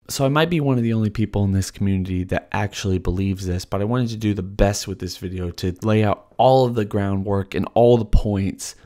So I might be one of the only people in this community that actually believes this, but I wanted to do the best with this video to lay out all of the groundwork and all the points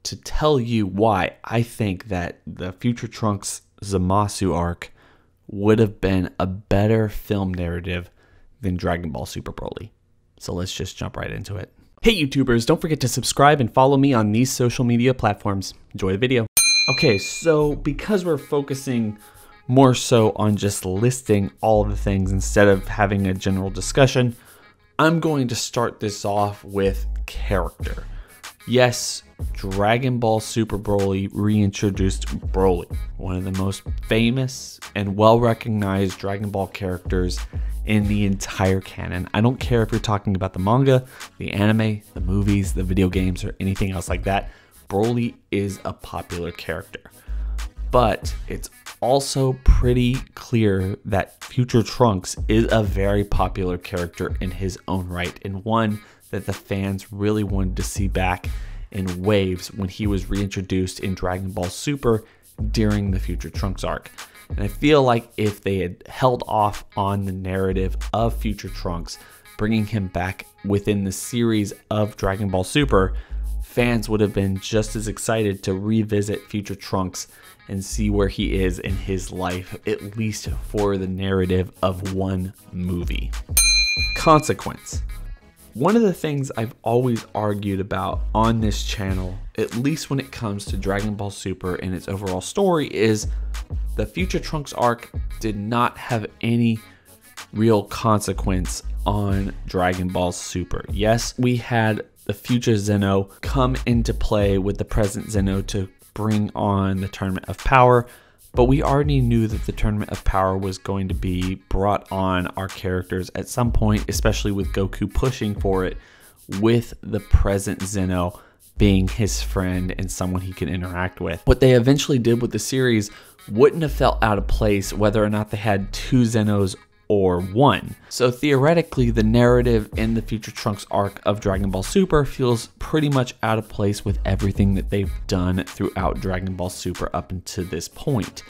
to tell you why I think that the Future Trunks Zamasu arc would have been a better film narrative than Dragon Ball Super Broly. So let's just jump right into it. Hey YouTubers, don't forget to subscribe and follow me on these social media platforms. Enjoy the video. Okay, so because we're focusing more so on just listing all of the things instead of having a general discussion, I'm going to start this off with character. Yes, Dragon Ball Super Broly reintroduced Broly, one of the most famous and well-recognized Dragon Ball characters in the entire canon. I don't care if you're talking about the manga, the anime, the movies, the video games, or anything else like that. Broly is a popular character. But it's also pretty clear that Future Trunks is a very popular character in his own right, and one that the fans really wanted to see back in waves when he was reintroduced in Dragon Ball Super during the Future Trunks arc. And I feel like if they had held off on the narrative of Future Trunks, bringing him back within the series of Dragon Ball Super, fans would have been just as excited to revisit Future Trunks and see where he is in his life, at least for the narrative of one movie. Consequence. One of the things I've always argued about on this channel, at least when it comes to Dragon Ball Super and its overall story, is the Future Trunks arc did not have any real consequence on Dragon Ball Super. Yes, we had the future Zeno come into play with the present Zeno to bring on the Tournament of Power, but we already knew that the Tournament of Power was going to be brought on our characters at some point, especially with Goku pushing for it, with the present Zeno being his friend and someone he can interact with. What they eventually did with the series wouldn't have felt out of place whether or not they had two Zenos or one. So theoretically, the narrative in the Future Trunks arc of Dragon Ball Super feels pretty much out of place with everything that they've done throughout Dragon Ball Super up until this point.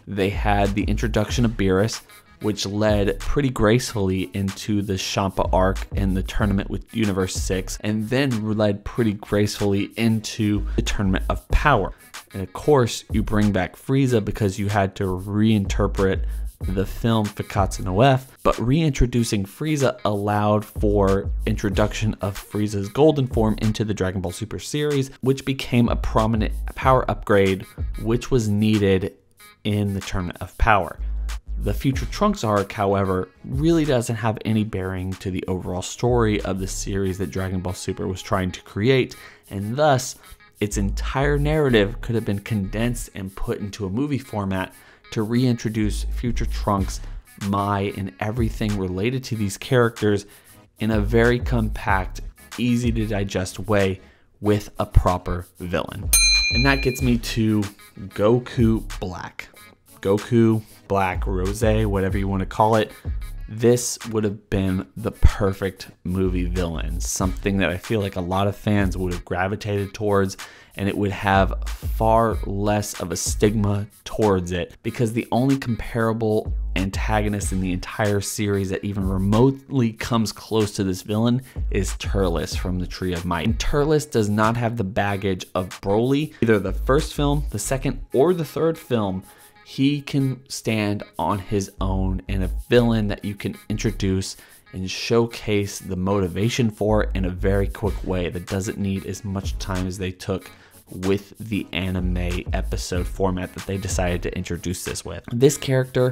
They had the introduction of Beerus, which led pretty gracefully into the Champa arc and the tournament with Universe 6, and then led pretty gracefully into the Tournament of Power. And of course, you bring back Frieza because you had to reinterpret the film Fakatsu no F, but reintroducing Frieza allowed for introduction of Frieza's golden form into the Dragon Ball Super series, which became a prominent power upgrade, which was needed in the Tournament of Power. The Future Trunks arc, however, really doesn't have any bearing to the overall story of the series that Dragon Ball Super was trying to create, and thus, its entire narrative could have been condensed and put into a movie format to reintroduce Future Trunks, Mai, and everything related to these characters in a very compact, easy to digest way with a proper villain. And that gets me to Goku Black. Goku Black, Rose, whatever you want to call it. This would have been the perfect movie villain, something that I feel like a lot of fans would have gravitated towards, and it would have far less of a stigma towards it, because the only comparable antagonist in the entire series that even remotely comes close to this villain is Turles from the Tree of Might. And Turles does not have the baggage of Broly. Either the first film, the second, or the third film, he can stand on his own, and a villain that you can introduce and showcase the motivation for in a very quick way that doesn't need as much time as they took with the anime episode format that they decided to introduce this with. This character,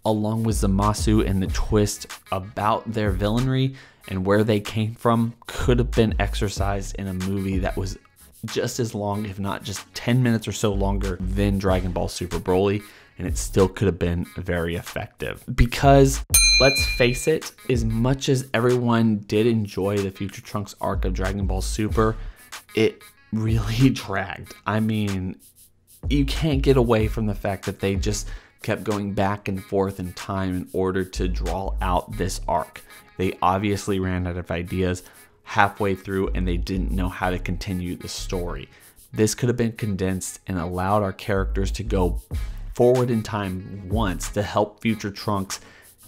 along with Zamasu and the twist about their villainry and where they came from, could have been exercised in a movie that was just as long, if not just 10 minutes or so longer than Dragon Ball Super Broly, and it still could have been very effective. Because, let's face it, as much as everyone did enjoy the Future Trunks arc of Dragon Ball Super, it really dragged. I mean, you can't get away from the fact that they just kept going back and forth in time in order to draw out this arc. They obviously ran out of ideas halfway through, and they didn't know how to continue the story. This could have been condensed and allowed our characters to go forward in time once to help future Trunks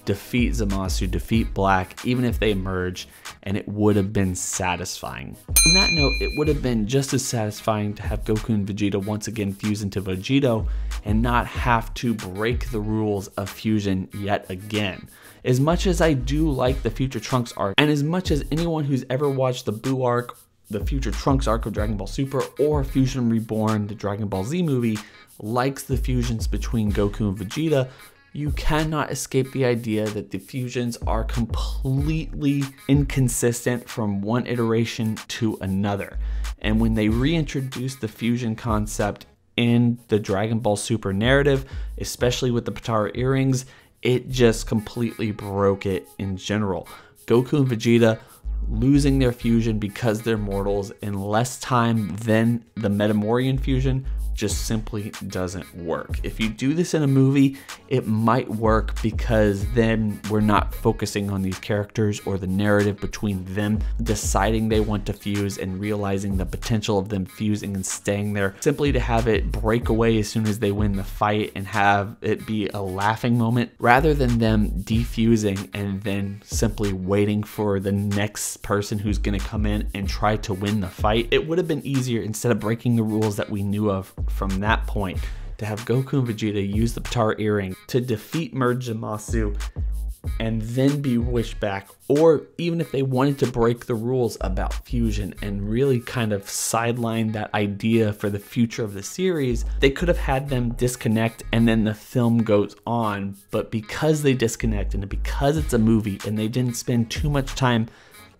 defeat Zamasu, defeat Black, even if they merge, and it would have been satisfying. On that note, it would have been just as satisfying to have Goku and Vegeta once again fuse into Vegito and not have to break the rules of fusion yet again. As much as I do like the Future Trunks arc, and as much as anyone who's ever watched the Buu arc, the Future Trunks arc of Dragon Ball Super, or Fusion Reborn, the Dragon Ball Z movie, likes the fusions between Goku and Vegeta, you cannot escape the idea that the fusions are completely inconsistent from one iteration to another. And when they reintroduced the fusion concept in the Dragon Ball Super narrative, especially with the Potara earrings, it just completely broke it in general. Goku and Vegeta losing their fusion because they're mortals in less time than the Metamorian fusion just simply doesn't work. If you do this in a movie, it might work because then we're not focusing on these characters or the narrative between them deciding they want to fuse and realizing the potential of them fusing and staying there, simply to have it break away as soon as they win the fight and have it be a laughing moment, rather than them defusing and then simply waiting for the next person who's going to come in and try to win the fight. It would have been easier, instead of breaking the rules that we knew of from that point, to have Goku and Vegeta use the Potara earring to defeat Merge Zamasu and then be wished back. Or even if they wanted to break the rules about fusion and really kind of sideline that idea for the future of the series, they could have had them disconnect and then the film goes on. But because they disconnect and because it's a movie and they didn't spend too much time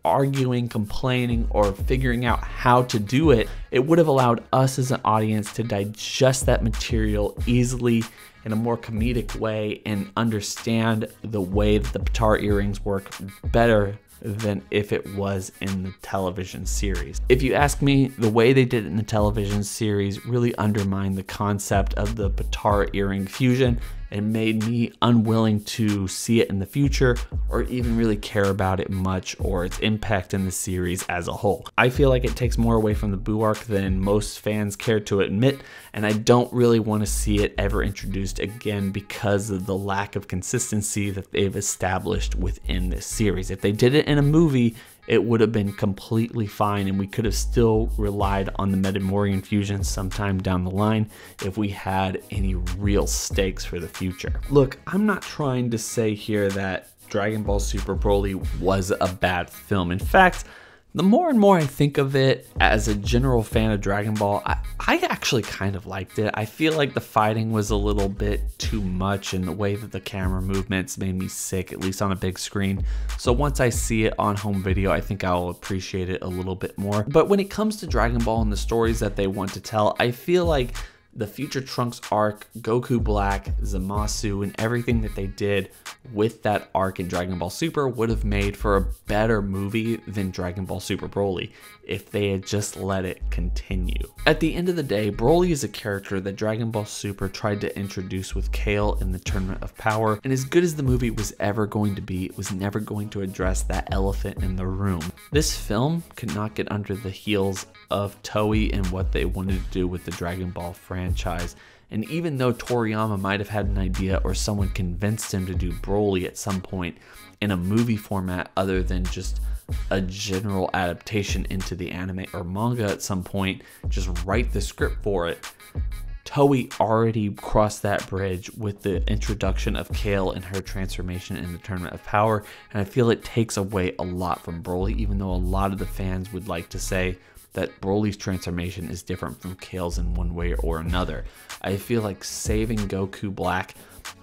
arguing, complaining, or figuring out how to do it, it would have allowed us as an audience to digest that material easily in a more comedic way and understand the way that the Potara earrings work better than if it was in the television series. If you ask me, the way they did it in the television series really undermined the concept of the Potara earring fusion and made me unwilling to see it in the future or even really care about it much or its impact in the series as a whole. I feel like it takes more away from the Buu arc than most fans care to admit, and I don't really want to see it ever introduced again because of the lack of consistency that they've established within this series. If they did it in a movie, it would have been completely fine and we could have still relied on the Metamorian fusion sometime down the line if we had any real stakes for the future. Look, I'm not trying to say here that Dragon Ball Super Broly was a bad film. In fact, the more and more I think of it as a general fan of Dragon Ball, I actually kind of liked it. I feel like the fighting was a little bit too much and the way that the camera movements made me sick, at least on a big screen. So once I see it on home video, I think I'll appreciate it a little bit more. But when it comes to Dragon Ball and the stories that they want to tell, I feel like the Future Trunks arc, Goku Black, Zamasu, and everything that they did with that arc in Dragon Ball Super would have made for a better movie than Dragon Ball Super Broly if they had just let it continue. At the end of the day, Broly is a character that Dragon Ball Super tried to introduce with Kale in the Tournament of Power, and as good as the movie was ever going to be, it was never going to address that elephant in the room. This film could not get under the heels of Toei and what they wanted to do with the Dragon Ball franchise. And even though Toriyama might have had an idea or someone convinced him to do Broly at some point in a movie format other than just a general adaptation into the anime or manga at some point, just write the script for it, Toei already crossed that bridge with the introduction of Kale and her transformation in the Tournament of Power, and I feel it takes away a lot from Broly, even though a lot of the fans would like to say that Broly's transformation is different from Kale's in one way or another. I feel like saving Goku Black,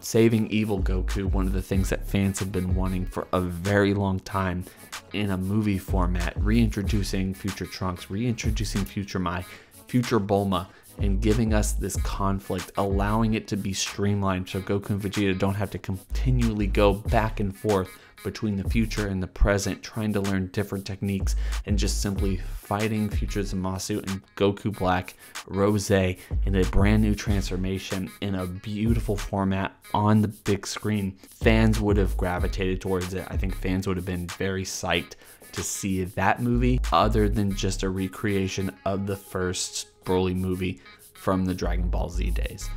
saving evil Goku, one of the things that fans have been wanting for a very long time in a movie format, reintroducing Future Trunks, reintroducing Future Mai, Future Bulma, and giving us this conflict, allowing it to be streamlined so Goku and Vegeta don't have to continually go back and forth between the future and the present, trying to learn different techniques and just simply fighting Future Zamasu and Goku Black, Rose in a brand new transformation in a beautiful format on the big screen. Fans would have gravitated towards it. I think fans would have been very psyched to see that movie other than just a recreation of the first Broly movie from the Dragon Ball Z days.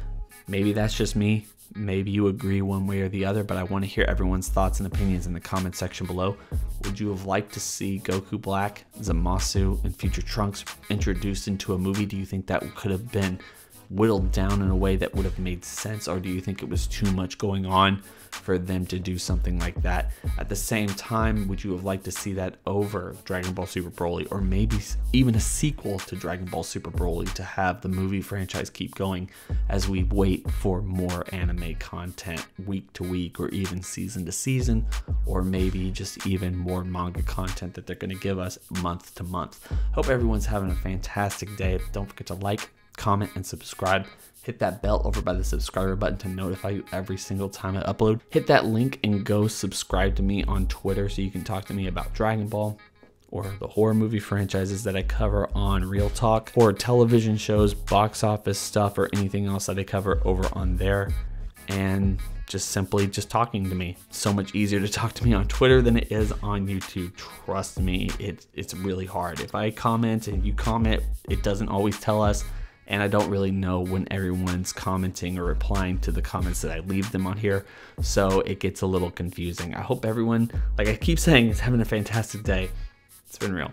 Maybe that's just me. Maybe you agree one way or the other, but I want to hear everyone's thoughts and opinions in the comment section below. Would you have liked to see Goku Black, Zamasu, and future Trunks introduced into a movie? Do you think that could have been whittled down in a way that would have made sense, or do you think it was too much going on for them to do something like that? At the same time, would you have liked to see that over Dragon Ball Super Broly, or maybe even a sequel to Dragon Ball Super Broly to have the movie franchise keep going as we wait for more anime content week to week, or even season to season, or maybe just even more manga content that they're going to give us month to month? Hope everyone's having a fantastic day. Don't forget to like, comment, and subscribe. Hit that bell over by the subscriber button to notify you every single time I upload. Hit that link and go subscribe to me on Twitter so you can talk to me about Dragon Ball or the horror movie franchises that I cover on Real Talk, or television shows, box office stuff, or anything else that I cover over on there. And just simply talking to me. So much easier to talk to me on Twitter than it is on YouTube. Trust me, it's really hard. If I comment and you comment, it doesn't always tell us, and I don't really know when everyone's commenting or replying to the comments that I leave them on here, so it gets a little confusing. I hope everyone, like I keep saying, is having a fantastic day. It's been real.